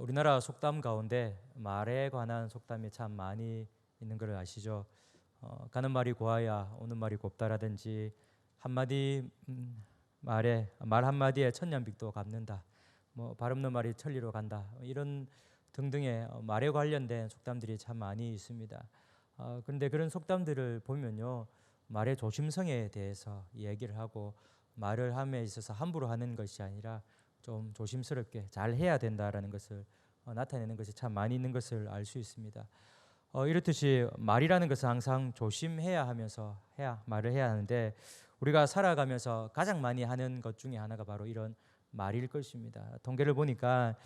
우리나라 속담 가운데 말에 관한 속담이 참 많이 있는 걸 아시죠? 가는 말이 고와야 오는 말이 곱다라든지 한마디 말 한마디에 천년빚도 갚는다. 발 없는 말이 천리로 간다. 이런 등등의 말에 관련된 속담들이 참 많이 있습니다. 그런데 그런 속담들을 보면요, 말의 조심성에 대해서 얘기를 하고 말을 함에 있어서 함부로 하는 것이 아니라 좀 조심스럽게 잘 해야 된다라는 것을 나타내는 것이 참 많이 있는 것을 알 수 있습니다. 이렇듯이 말이라는 것은 항상 조심해야 하면서 말을 해야 하는데, 우리가 살아가면서 가장 많이 하는 것 중에 하나가 바로 이런 말일 것입니다. 통계를 보니까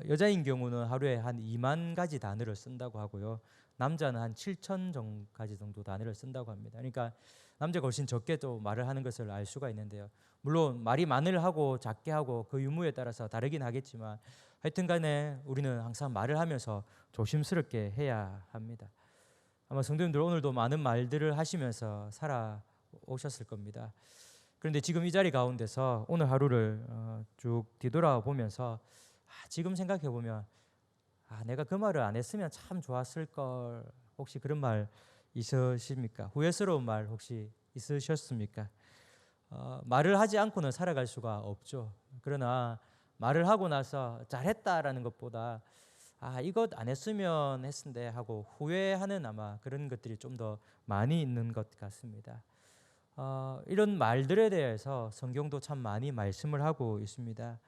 여자인 경우는 하루에 한 2만 가지 단어를 쓴다고 하고요, 남자는 한 7천 가지 정도 단어를 쓴다고 합니다. 그러니까 남자가 훨씬 적게 또 말을 하는 것을 알 수가 있는데요. 물론 말이 많을 하고 작게 하고 그 유무에 따라서 다르긴 하겠지만, 하여튼 간에 우리는 항상 말을 하면서 조심스럽게 해야 합니다. 아마 성도님들 오늘도 많은 말들을 하시면서 살아오셨을 겁니다. 그런데 지금 이 자리 가운데서 오늘 하루를 쭉 뒤돌아보면서 지금 생각해 보면 내가 그 말을 안 했으면 참 좋았을 걸, 혹시 그런 말 있으십니까? 후회스러운 말 혹시 있으셨습니까? 말을 하지 않고는 살아갈 수가 없죠. 그러나 말을 하고 나서 잘했다라는 것보다 이것 안 했으면 했는데 하고 후회하는 아마 그런 것들이 좀 더 많이 있는 것 같습니다. 이런 말들에 대해서 성경도 참 많이 말씀을 하고 있습니다.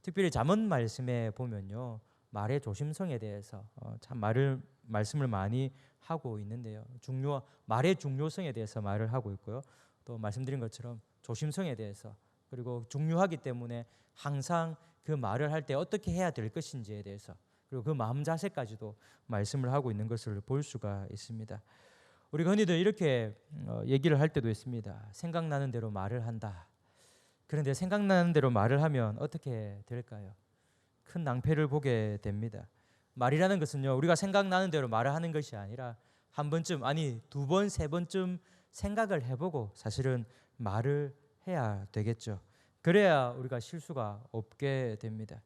특별히 잠언 말씀에 보면요, 말의 조심성에 대해서 참 말씀을 많이 하고 있는데요. 말의 중요성에 대해서 말을 하고 있고요. 또 말씀드린 것처럼 조심성에 대해서, 그리고 중요하기 때문에 항상 그 말을 할 때 어떻게 해야 될 것인지에 대해서, 그리고 그 마음 자세까지도 말씀을 하고 있는 것을 볼 수가 있습니다. 우리가 흔히들 이렇게 얘기를 할 때도 있습니다. 생각나는 대로 말을 한다. 그런데 생각나는 대로 말을 하면 어떻게 될까요? 큰 낭패를 보게 됩니다. 말이라는 것은요, 우리가 생각나는 대로 말을 하는 것이 아니라 한 번쯤, 아니 두 번, 세 번쯤 생각을 해보고 사실은 말을 해야 되겠죠. 그래야 우리가 실수가 없게 됩니다.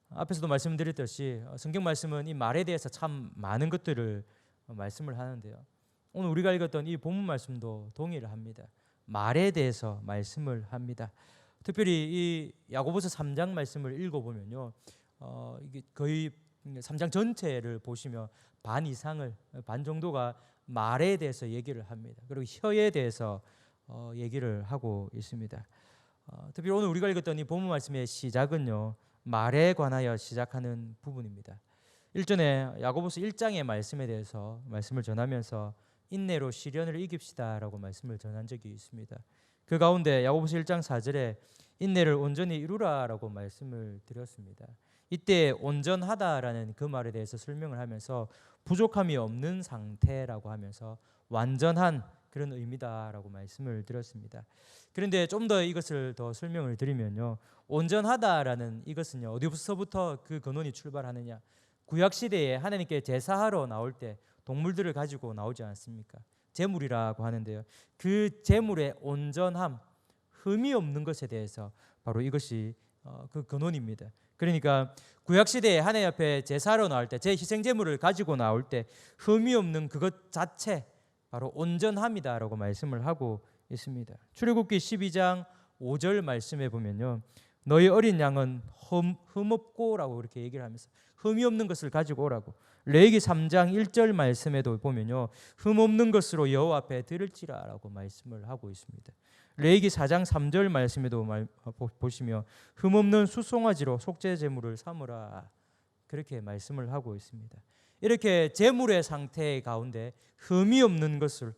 앞에서도 말씀드렸듯이 성경 말씀은 이 말에 대해서 참 많은 것들을 말씀을 하는데요, 오늘 우리가 읽었던 이 본문 말씀도 동의를 합니다. 말에 대해서 말씀을 합니다. 특별히 이 야고보서 3장 말씀을 읽어보면요, 이게 거의 3장 전체를 보시면 반 정도가 말에 대해서 얘기를 합니다. 그리고 혀에 대해서 얘기를 하고 있습니다. 특별히 오늘 우리가 읽었던 이 본문 말씀의 시작은요, 말에 관하여 시작하는 부분입니다. 일전에 야고보서 1장의 말씀에 대해서 말씀을 전하면서 인내로 시련을 이깁시다라고 말씀을 전한 적이 있습니다. 그 가운데 야고보서 1장 4절에 인내를 온전히 이루라라고 말씀을 드렸습니다. 이때 온전하다라는 그 말에 대해서 설명을 하면서 부족함이 없는 상태라고 하면서 완전한 그런 의미다라고 말씀을 드렸습니다. 그런데 좀 더 이것을 더 설명을 드리면요, 온전하다라는 이것은요, 어디서부터 그 근원이 출발하느냐? 구약 시대에 하나님께 제사하러 나올 때 동물들을 가지고 나오지 않습니까? 제물이라고 하는데요, 그 제물의 온전함, 흠이 없는 것에 대해서 바로 이것이 그 근원입니다. 그러니까 구약 시대에 하나님 앞에 제사로 나올 때, 제 희생 제물을 가지고 나올 때 흠이 없는 그것 자체, 바로 온전함이다라고 말씀을 하고 있습니다. 출애굽기 12장 5절 말씀에 보면요, 너희 어린 양은 흠없고라고 이렇게 얘기를 하면서 흠이 없는 것을 가지고 오라고. 레위기 3장 1절 말씀에도 보면요, 흠없는 것으로 여호와 앞에 드릴지라라고 말씀을 하고 있습니다. 레위기 4장 3절 말씀에도 보시면 흠없는 수송아지로 속죄 제물을 삼으라, 그렇게 말씀을 하고 있습니다. 이렇게 제물의 상태 가운데 흠이 없는 것을,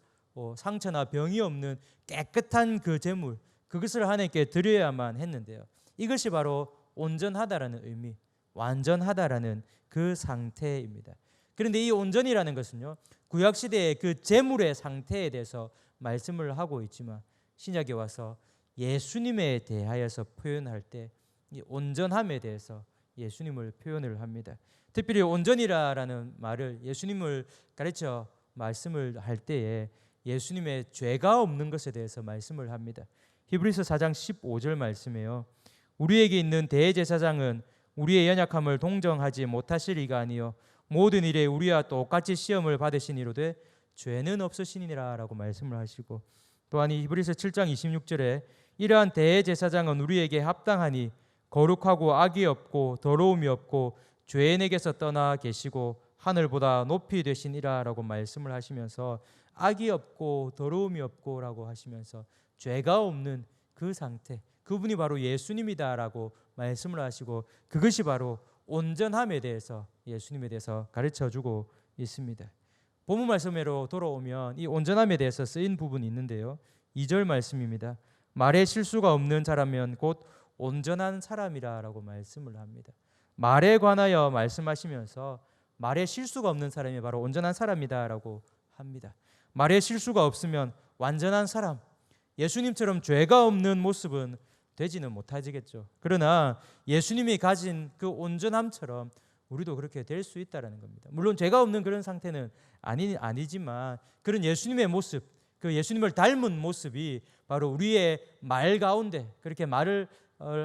상처나 병이 없는 깨끗한 그 제물, 그것을 하나님께 드려야만 했는데요, 이것이 바로 온전하다라는 의미, 완전하다라는 그 상태입니다. 그런데 이 온전이라는 것은요, 구약 시대의 그 제물의 상태에 대해서 말씀을 하고 있지만, 신약에 와서 예수님에 대하여서 표현할 때 이 온전함에 대해서 예수님을 표현을 합니다. 특별히 온전이라는 말을 예수님을 가르쳐 말씀을 할 때에 예수님의 죄가 없는 것에 대해서 말씀을 합니다. 히브리서 4장 15절 말씀에요, 우리에게 있는 대제사장은 우리의 연약함을 동정하지 못하시리가 아니요 모든 일에 우리와 똑같이 시험을 받으시니로되 죄는 없으시니라 라고 말씀을 하시고, 또한 히브리서 7장 26절에 이러한 대제사장은 우리에게 합당하니 거룩하고 악이 없고 더러움이 없고 죄인에게서 떠나 계시고 하늘보다 높이 되시니라 라고 말씀을 하시면서, 악이 없고 더러움이 없고 라고 하시면서 죄가 없는 그 상태, 그분이 바로 예수님이다 라고 말씀을 하시고, 그것이 바로 온전함에 대해서, 예수님에 대해서 가르쳐주고 있습니다. 본문 말씀으로 돌아오면 이 온전함에 대해서 쓰인 부분이 있는데요, 2절 말씀입니다. 말에 실수가 없는 자라면 곧 온전한 사람이라 라고 말씀을 합니다. 말에 관하여 말씀하시면서 말에 실수가 없는 사람이 바로 온전한 사람이다 라고 합니다. 말에 실수가 없으면 완전한 사람, 예수님처럼 죄가 없는 모습은 되지는 못하겠죠. 그러나 예수님이 가진 그 온전함처럼 우리도 그렇게 될 수 있다는 겁니다. 물론 죄가 없는 그런 상태는 아니지만 그런 예수님의 모습, 그 예수님을 닮은 모습이 바로 우리의 말 가운데, 그렇게 말을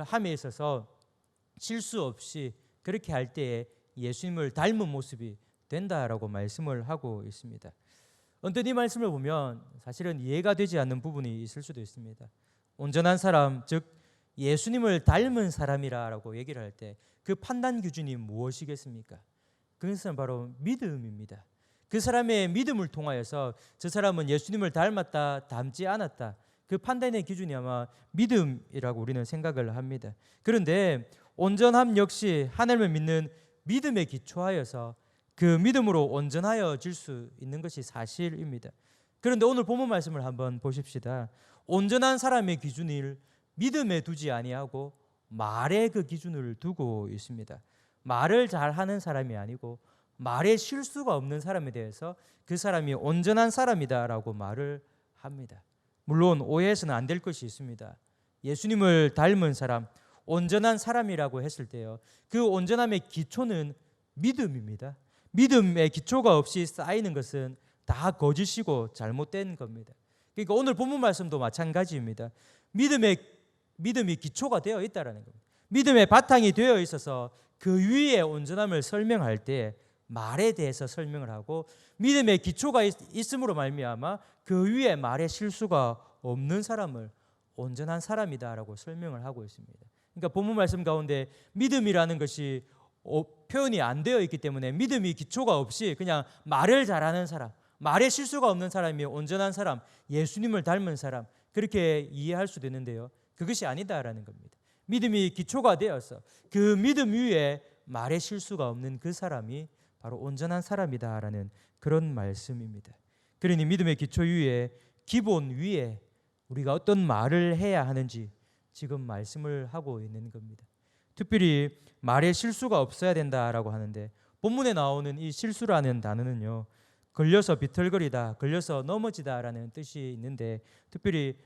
함에 있어서 실수 없이 그렇게 할 때에 예수님을 닮은 모습이 된다라고 말씀을 하고 있습니다. 언뜻 이 말씀을 보면 사실은 이해가 되지 않는 부분이 있을 수도 있습니다. 온전한 사람, 즉 예수님을 닮은 사람이라고 얘기를 할 때 그 판단 기준이 무엇이겠습니까? 그것은 바로 믿음입니다. 그 사람의 믿음을 통하여서 저 사람은 예수님을 닮았다, 닮지 않았다, 그 판단의 기준이 아마 믿음이라고 우리는 생각을 합니다. 그런데 온전함 역시 하나님을 믿는 믿음에 기초하여서 그 믿음으로 온전하여질 수 있는 것이 사실입니다. 그런데 오늘 본문 말씀을 한번 보십시다. 온전한 사람의 기준을 믿음에 두지 아니하고 말에 그 기준을 두고 있습니다. 말을 잘하는 사람이 아니고 말에 실수가 없는 사람에 대해서 그 사람이 온전한 사람이다라고 말을 합니다. 물론 오해해서는 안 될 것이 있습니다. 예수님을 닮은 사람, 온전한 사람이라고 했을 때요, 그 온전함의 기초는 믿음입니다. 믿음의 기초가 없이 쌓이는 것은 다 거짓이고 잘못된 겁니다. 그러니까 오늘 본문 말씀도 마찬가지입니다. 믿음이 기초가 되어 있다라는 겁니다. 믿음의 바탕이 되어 있어서 그 위에 온전함을 설명할 때 말에 대해서 설명을 하고, 믿음의 기초가 있음으로 말미암아 그 위에 말에 실수가 없는 사람을 온전한 사람이다라고 설명을 하고 있습니다. 그러니까 본문 말씀 가운데 믿음이라는 것이 표현이 안 되어 있기 때문에 믿음이 기초가 없이 그냥 말을 잘하는 사람, 말에 실수가 없는 사람이 온전한 사람, 예수님을 닮은 사람, 그렇게 이해할 수도 있는데요, 그것이 아니다라는 겁니다. 믿음이 기초가 되어서 그 믿음 위에 말에 실수가 없는 그 사람이 바로 온전한 사람이다라는 그런 말씀입니다. 그러니 믿음의 기초 위에, 기본 위에 우리가 어떤 말을 해야 하는지 지금 말씀을 하고 있는 겁니다. 특별히 말에 실수가 없어야 된다라고 하는데, 본문에 나오는 이 실수라는 단어는요, 걸려서 비틀거리다, 걸려서 넘어지다라는 뜻이 있는데, 특별히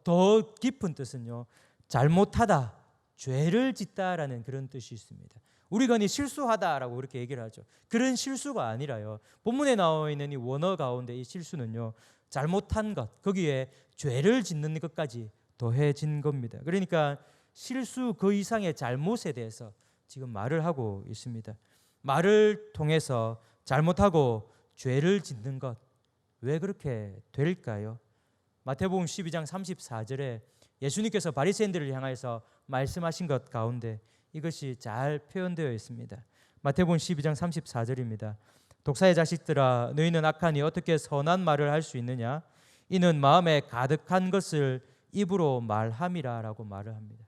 더 깊은 뜻은요, 잘못하다, 죄를 짓다라는 그런 뜻이 있습니다. 우리가 흔히 실수하다라고 그렇게 얘기를 하죠. 그런 실수가 아니라요, 본문에 나와 있는 이 원어 가운데 이 실수는요, 잘못한 것, 거기에 죄를 짓는 것까지 더해진 겁니다. 그러니까 실수 그 이상의 잘못에 대해서 지금 말을 하고 있습니다. 말을 통해서 잘못하고 죄를 짓는 것, 왜 그렇게 될까요? 마태복음 12장 34절에 예수님께서 바리새인들을 향하여서 말씀하신 것 가운데 이것이 잘 표현되어 있습니다. 마태복음 12장 34절입니다. 독사의 자식들아, 너희는 악하니 어떻게 선한 말을 할 수 있느냐? 이는 마음에 가득한 것을 입으로 말함이라 라고 말을 합니다.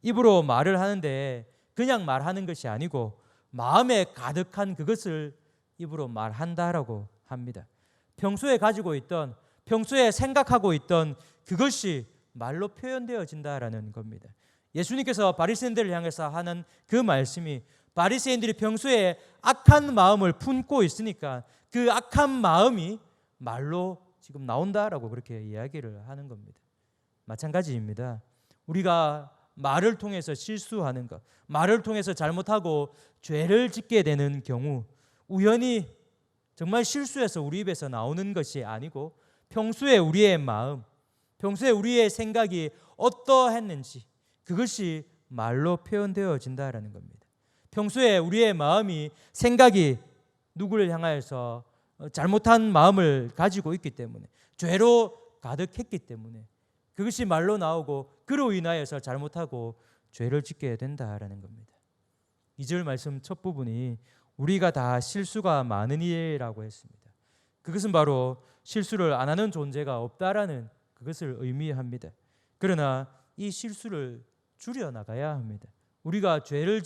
입으로 말을 하는데 그냥 말하는 것이 아니고 마음에 가득한 그것을 입으로 말한다라고 합니다. 평소에 가지고 있던, 평소에 생각하고 있던 그것이 말로 표현되어진다라는 겁니다. 예수님께서 바리새인들을 향해서 하는 그 말씀이 바리새인들이 평소에 악한 마음을 품고 있으니까 그 악한 마음이 말로 지금 나온다라고 그렇게 이야기를 하는 겁니다. 마찬가지입니다. 우리가 말을 통해서 실수하는 것, 말을 통해서 잘못하고 죄를 짓게 되는 경우, 우연히 정말 실수해서 우리 입에서 나오는 것이 아니고 평소에 우리의 마음, 평소에 우리의 생각이 어떠했는지 그것이 말로 표현되어진다라는 겁니다. 평소에 우리의 마음이 생각이 누구를 향하여서 잘못한 마음을 가지고 있기 때문에 죄로 가득했기 때문에 그것이 말로 나오고 그로 인하여서 잘못하고 죄를 짓게 된다라는 겁니다. 2절 말씀 첫 부분이 우리가 다 실수가 많으니라고 했습니다. 그것은 바로 실수를 안 하는 존재가 없다라는 그것을 의미합니다. 그러나 이 실수를 줄여나가야 합니다. 우리가 죄를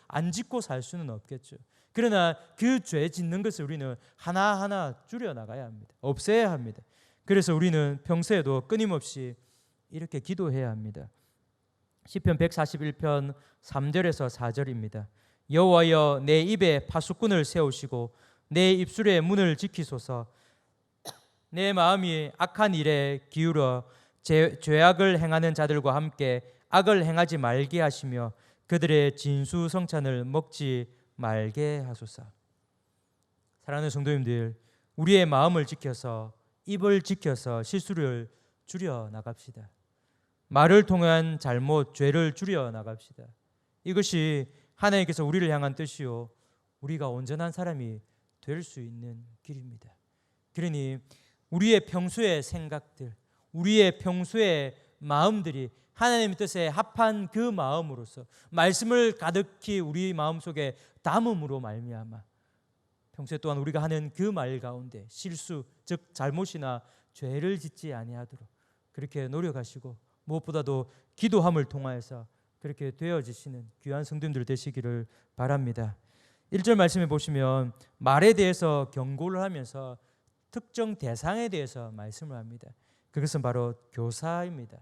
안 짓고 살 수는 없겠죠. 그러나 그 죄 짓는 것을 우리는 하나하나 줄여나가야 합니다. 없애야 합니다. 그래서 우리는 평소에도 끊임없이 이렇게 기도해야 합니다. 시편 141편 3절에서 4절입니다. 여호와여 내 입에 파수꾼을 세우시고 내 입술의 문을 지키소서. 내 마음이 악한 일에 기울어 죄악을 행하는 자들과 함께 악을 행하지 말게 하시며 그들의 진수성찬을 먹지 말게 하소서. 사랑하는 성도님들, 우리의 마음을 지켜서 입을 지켜서 실수를 줄여 나갑시다. 말을 통한 잘못, 죄를 줄여 나갑시다. 이것이 하나님께서 우리를 향한 뜻이요 우리가 온전한 사람이 될 수 있는 길입니다. 그러니 우리의 평소의 생각들, 우리의 평소의 마음들이 하나님의 뜻에 합한 그 마음으로서 말씀을 가득히 우리 마음속에 담음으로 말미암아 평소에 또한 우리가 하는 그 말 가운데 실수, 즉 잘못이나 죄를 짓지 아니하도록 그렇게 노력하시고 무엇보다도 기도함을 통하여서 그렇게 되어지시는 귀한 성도님들 되시기를 바랍니다. 1절 말씀해 보시면 말에 대해서 경고를 하면서 특정 대상에 대해서 말씀을 합니다. 그것은 바로 교사입니다.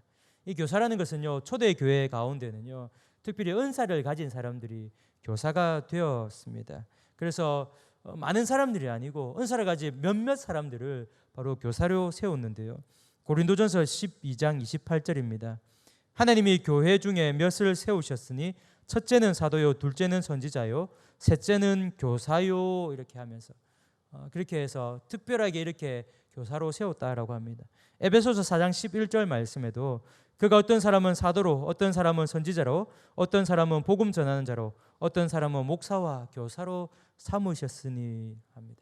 이 교사라는 것은요 초대교회 가운데는요 특별히 은사를 가진 사람들이 교사가 되었습니다. 그래서 많은 사람들이 아니고 은사를 가진 몇몇 사람들을 바로 교사로 세웠는데요. 고린도전서 12장 28절입니다. 하나님이 교회 중에 몇을 세우셨으니 첫째는 사도요, 둘째는 선지자요, 셋째는 교사요 이렇게 하면서 그렇게 해서 특별하게 이렇게 교사로 세웠다라고 합니다. 에베소서 4장 11절 말씀에도 그가 어떤 사람은 사도로, 어떤 사람은 선지자로, 어떤 사람은 복음 전하는 자로, 어떤 사람은 목사와 교사로 삼으셨으니 합니다.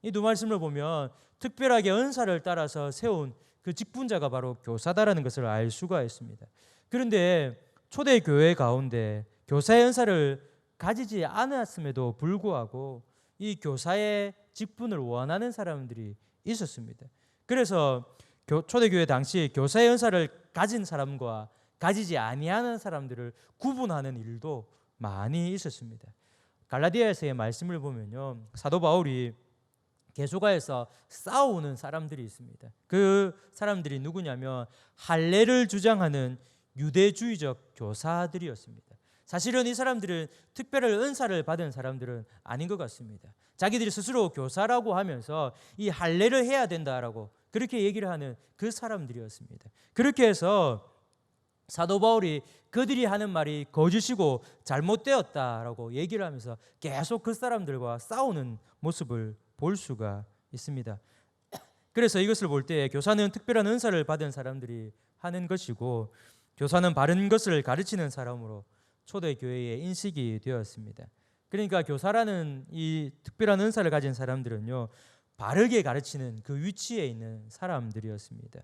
이 두 말씀을 보면 특별하게 은사를 따라서 세운 그 직분자가 바로 교사다라는 것을 알 수가 있습니다. 그런데 초대교회 가운데 교사의 은사를 가지지 않았음에도 불구하고 이 교사의 직분을 원하는 사람들이 있었습니다. 그래서 초대교회 당시 교사의 은사를 가진 사람과 가지지 아니하는 사람들을 구분하는 일도 많이 있었습니다. 갈라디아에서의 말씀을 보면요, 사도 바울이 개수가에서 싸우는 사람들이 있습니다. 그 사람들이 누구냐면 할례를 주장하는 유대주의적 교사들이었습니다. 사실은 이 사람들은 특별한 은사를 받은 사람들은 아닌 것 같습니다. 자기들이 스스로 교사라고 하면서 이 할례를 해야 된다라고 그렇게 얘기를 하는 그 사람들이었습니다. 그렇게 해서 사도 바울이 그들이 하는 말이 거짓이고 잘못되었다라고 얘기를 하면서 계속 그 사람들과 싸우는 모습을 볼 수가 있습니다. 그래서 이것을 볼 때 교사는 특별한 은사를 받은 사람들이 하는 것이고 교사는 바른 것을 가르치는 사람으로 초대교회의 인식이 되었습니다. 그러니까 교사라는 이 특별한 은사를 가진 사람들은요 바르게 가르치는 그 위치에 있는 사람들이었습니다.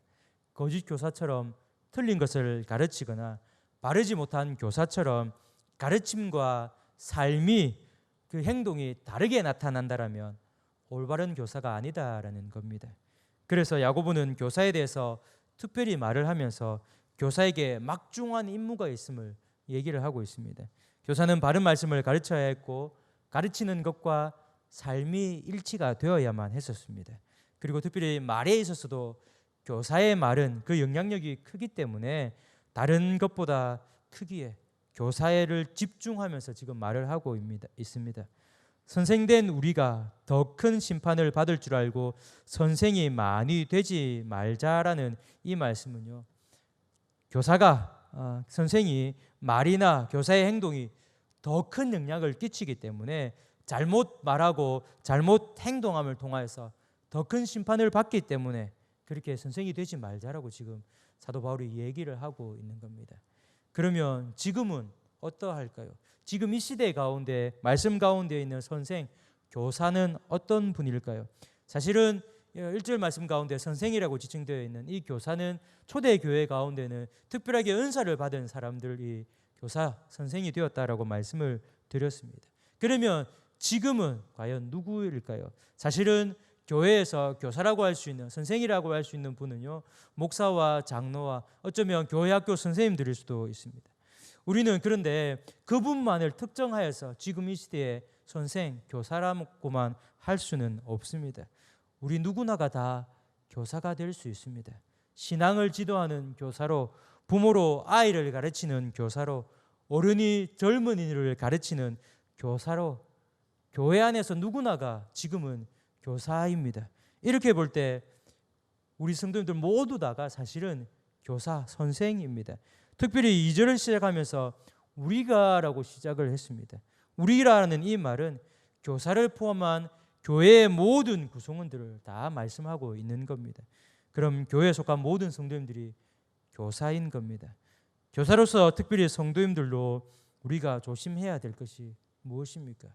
거짓 교사처럼 틀린 것을 가르치거나 바르지 못한 교사처럼 가르침과 삶이 그 행동이 다르게 나타난다라면 올바른 교사가 아니다라는 겁니다. 그래서 야고보는 교사에 대해서 특별히 말을 하면서 교사에게 막중한 임무가 있음을 얘기를 하고 있습니다. 교사는 바른 말씀을 가르쳐야 했고 가르치는 것과 삶이 일치가 되어야만 했었습니다. 그리고 특별히 말에 있어서도 교사의 말은 그 영향력이 크기 때문에 다른 것보다 크기에 교사를 집중하면서 지금 말을 하고 있습니다. 선생된 우리가 더 큰 심판을 받을 줄 알고 선생이 많이 되지 말자라는 이 말씀은요, 교사가 선생이 말이나 교사의 행동이 더 큰 영향을 끼치기 때문에 잘못 말하고 잘못 행동함을 통하여서 더 큰 심판을 받기 때문에 그렇게 선생이 되지 말자라고 지금 사도 바울이 얘기를 하고 있는 겁니다. 그러면 지금은 어떠할까요? 지금 이 시대 가운데 말씀 가운데 있는 선생, 교사는 어떤 분일까요? 사실은 1절 말씀 가운데 선생이라고 지칭되어 있는 이 교사는 초대 교회 가운데는 특별하게 은사를 받은 사람들이 교사, 선생이 되었다라고 말씀을 드렸습니다. 그러면 지금은 과연 누구일까요? 사실은 교회에서 교사라고 할 수 있는, 선생이라고 할 수 있는 분은요, 목사와 장로와 어쩌면 교회 학교 선생님들일 수도 있습니다. 우리는 그런데 그분만을 특정하여서 지금 이 시대에 선생, 교사라고만 할 수는 없습니다. 우리 누구나가 다 교사가 될 수 있습니다. 신앙을 지도하는 교사로, 부모로 아이를 가르치는 교사로, 어른이 젊은이를 가르치는 교사로, 교회 안에서 누구나가 지금은 교사입니다. 이렇게 볼 때 우리 성도님들 모두 다가 사실은 교사, 선생입니다. 특별히 2절을 시작하면서 우리가라고 시작을 했습니다. 우리라는 이 말은 교사를 포함한 교회의 모든 구성원들을 다 말씀하고 있는 겁니다. 그럼 교회에 속한 모든 성도님들이 교사인 겁니다. 교사로서 특별히 성도님들로 우리가 조심해야 될 것이 무엇입니까?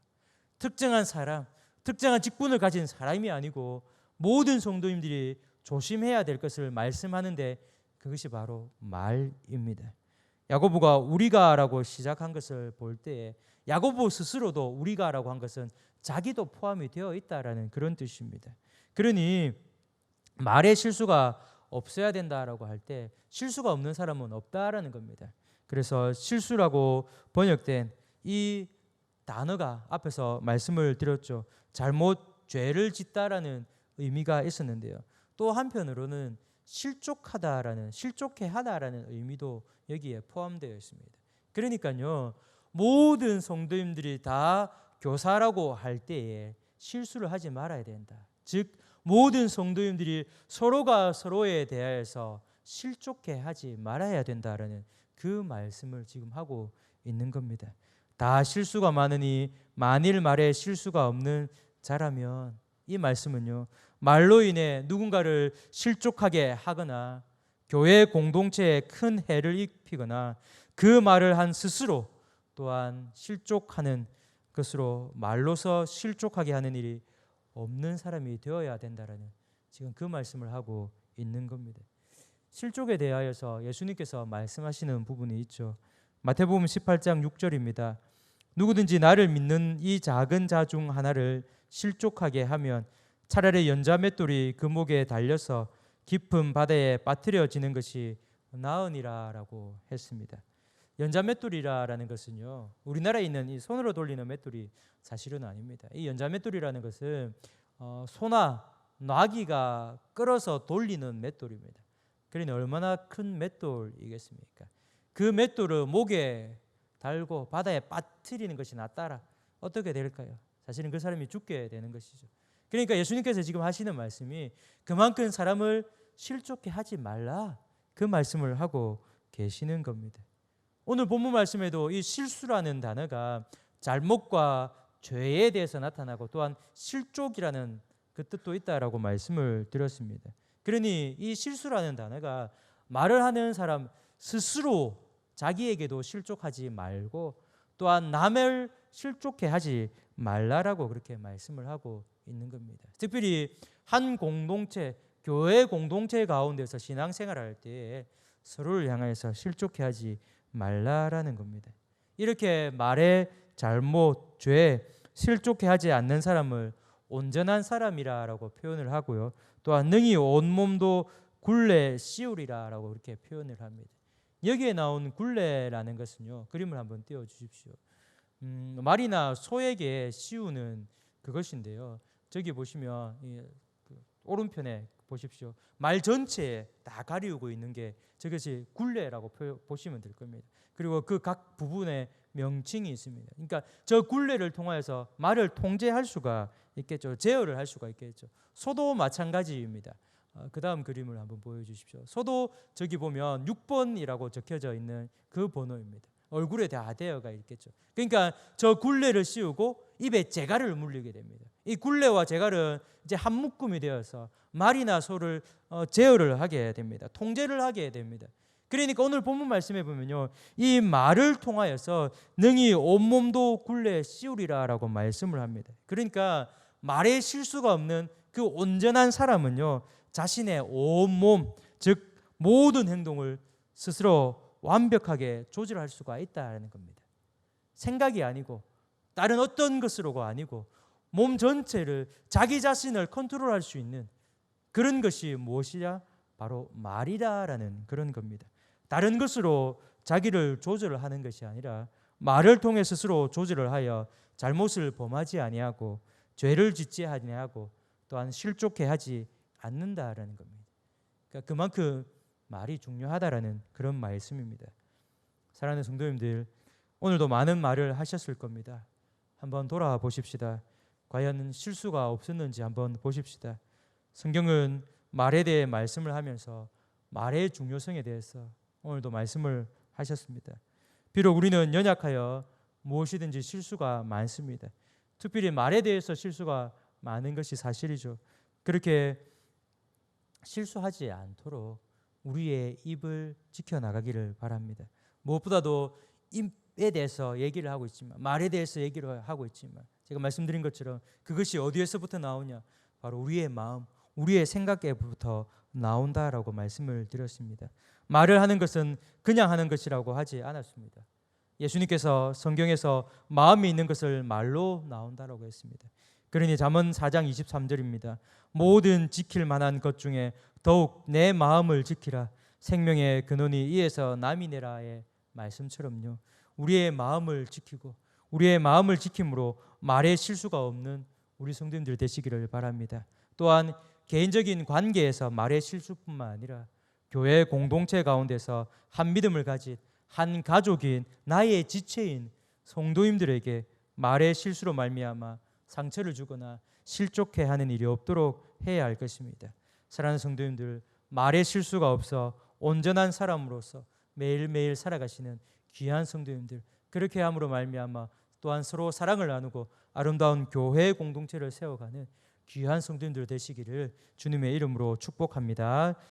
특정한 사람, 특정한 직분을 가진 사람이 아니고 모든 성도님들이 조심해야 될 것을 말씀하는데 그것이 바로 말입니다. 야고보가 우리가라고 시작한 것을 볼 때에 야고보 스스로도 우리가라고 한 것은 자기도 포함이 되어 있다라는 그런 뜻입니다. 그러니 말에 실수가 없어야 된다라고 할 때 실수가 없는 사람은 없다라는 겁니다. 그래서 실수라고 번역된 이 단어가 앞에서 말씀을 드렸죠. 잘못 죄를 짓다라는 의미가 있었는데요. 또 한편으로는 실족하다라는, 실족해 하다라는 의미도 여기에 포함되어 있습니다. 그러니까요, 모든 성도님들이 다 교사라고 할 때에 실수를 하지 말아야 된다. 즉 모든 성도님들이 서로가 서로에 대하여서 실족해 하지 말아야 된다라는 그 말씀을 지금 하고 있는 겁니다. 다 실수가 많으니 만일 말에 실수가 없는 자라면, 이 말씀은요, 말로 인해 누군가를 실족하게 하거나 교회 공동체에 큰 해를 입히거나 그 말을 한 스스로 또한 실족하는 것으로 말로서 실족하게 하는 일이 없는 사람이 되어야 된다라는 지금 그 말씀을 하고 있는 겁니다. 실족에 대하여서 예수님께서 말씀하시는 부분이 있죠. 마태복음 18장 6절입니다. 누구든지 나를 믿는 이 작은 자 중 하나를 실족하게 하면 차라리 연자맷돌이 그 목에 달려서 깊은 바다에 빠뜨려지는 것이 나으니라라고 했습니다. 연자맷돌이라는 것은요, 우리나라에 있는 이 손으로 돌리는 맷돌이 사실은 아닙니다. 이 연자맷돌이라는 것은 소나 나귀가 끌어서 돌리는 맷돌입니다. 그러니 얼마나 큰 맷돌이겠습니까? 그 맷돌을 목에 달고 바다에 빠뜨리는 것이 낫다라 어떻게 될까요? 사실은 그 사람이 죽게 되는 것이죠. 그러니까 예수님께서 지금 하시는 말씀이 그만큼 사람을 실족해 하지 말라, 그 말씀을 하고 계시는 겁니다. 오늘 본문 말씀에도 이 실수라는 단어가 잘못과 죄에 대해서 나타나고 또한 실족이라는 그 뜻도 있다라고 말씀을 드렸습니다. 그러니 이 실수라는 단어가 말을 하는 사람 스스로 자기에게도 실족하지 말고 또한 남을 실족해 하지 말라라고 그렇게 말씀을 하고 있는 겁니다. 특별히 한 공동체, 교회 공동체 가운데서 신앙생활할 때 서로를 향해서 실족해 하지 말라라는 겁니다. 이렇게 말에 잘못, 죄, 실족해 하지 않는 사람을 온전한 사람이라고 표현을 하고요. 또한 능히 온몸도 굴레 씌우리라라고 그렇게 표현을 합니다. 여기에 나온 굴레라는 것은요, 그림을 한번 띄워 주십시오. 말이나 소에게 씌우는 그것인데요. 저기 보시면 오른편에 보십시오. 말 전체에 다 가리우고 있는 게 저것이 굴레라고 보시면 될 겁니다. 그리고 그 각 부분에 명칭이 있습니다. 그러니까 저 굴레를 통하여서 말을 통제할 수가 있겠죠. 제어를 할 수가 있겠죠. 소도 마찬가지입니다. 그 다음 그림을 한번 보여주십시오. 소도 저기 보면 6번이라고 적혀져 있는 그 번호입니다. 얼굴에 다 대어가 있겠죠. 그러니까 저 굴레를 씌우고 입에 재갈을 물리게 됩니다. 이 굴레와 재갈은 이제 한 묶음이 되어서 말이나 소를 제어를 하게 됩니다. 통제를 하게 됩니다. 그러니까 오늘 본문 말씀해 보면요, 이 말을 통하여서 능히 온몸도 굴레 씌우리라라고 말씀을 합니다. 그러니까 말에 실수가 없는 그 온전한 사람은요, 자신의 온몸, 즉 모든 행동을 스스로 완벽하게 조절할 수가 있다는 겁니다. 생각이 아니고 다른 어떤 것으로가 아니고 몸 전체를, 자기 자신을 컨트롤할 수 있는 그런 것이 무엇이냐? 바로 말이다라는 그런 겁니다. 다른 것으로 자기를 조절하는 것이 아니라 말을 통해 스스로 조절을 하여 잘못을 범하지 아니하고 죄를 짓지 아니하고 또한 실족해 하지 않는다라는 겁니다. 그러니까 그만큼 말이 중요하다라는 그런 말씀입니다. 사랑하는 성도님들, 오늘도 많은 말을 하셨을 겁니다. 한번 돌아보십시다. 과연 실수가 없었는지 한번 보십시다. 성경은 말에 대해 말씀을 하면서 말의 중요성에 대해서 오늘도 말씀을 하셨습니다. 비록 우리는 연약하여 무엇이든지 실수가 많습니다. 특별히 말에 대해서 실수가 많은 것이 사실이죠. 그렇게 실수하지 않도록 우리의 입을 지켜나가기를 바랍니다. 무엇보다도 입에 대해서 얘기를 하고 있지만, 말에 대해서 얘기를 하고 있지만, 제가 말씀드린 것처럼 그것이 어디에서부터 나오냐? 바로 우리의 마음, 우리의 생각에부터 나온다라고 말씀을 드렸습니다. 말을 하는 것은 그냥 하는 것이라고 하지 않았습니다. 예수님께서 성경에서 마음이 있는 것을 말로 나온다라고 했습니다. 그러니 잠언 4장 23절입니다. 모든 지킬 만한 것 중에 더욱 내 마음을 지키라. 생명의 근원이 이에서 남이네라의 말씀처럼요. 우리의 마음을 지키고 우리의 마음을 지킴으로 말에 실수가 없는 우리 성도님들 되시기를 바랍니다. 또한 개인적인 관계에서 말의 실수뿐만 아니라 교회 공동체 가운데서 한 믿음을 가진 한 가족인 나의 지체인 성도님들에게 말의 실수로 말미암아 상처를 주거나 실족해 하는 일이 없도록 해야 할 것입니다. 사랑하는 성도님들, 말의 실수가 없어 온전한 사람으로서 매일매일 살아가시는 귀한 성도님들, 그렇게 함으로 말미암아 또한 서로 사랑을 나누고 아름다운 교회 공동체를 세워가는 귀한 성도님들 되시기를 주님의 이름으로 축복합니다.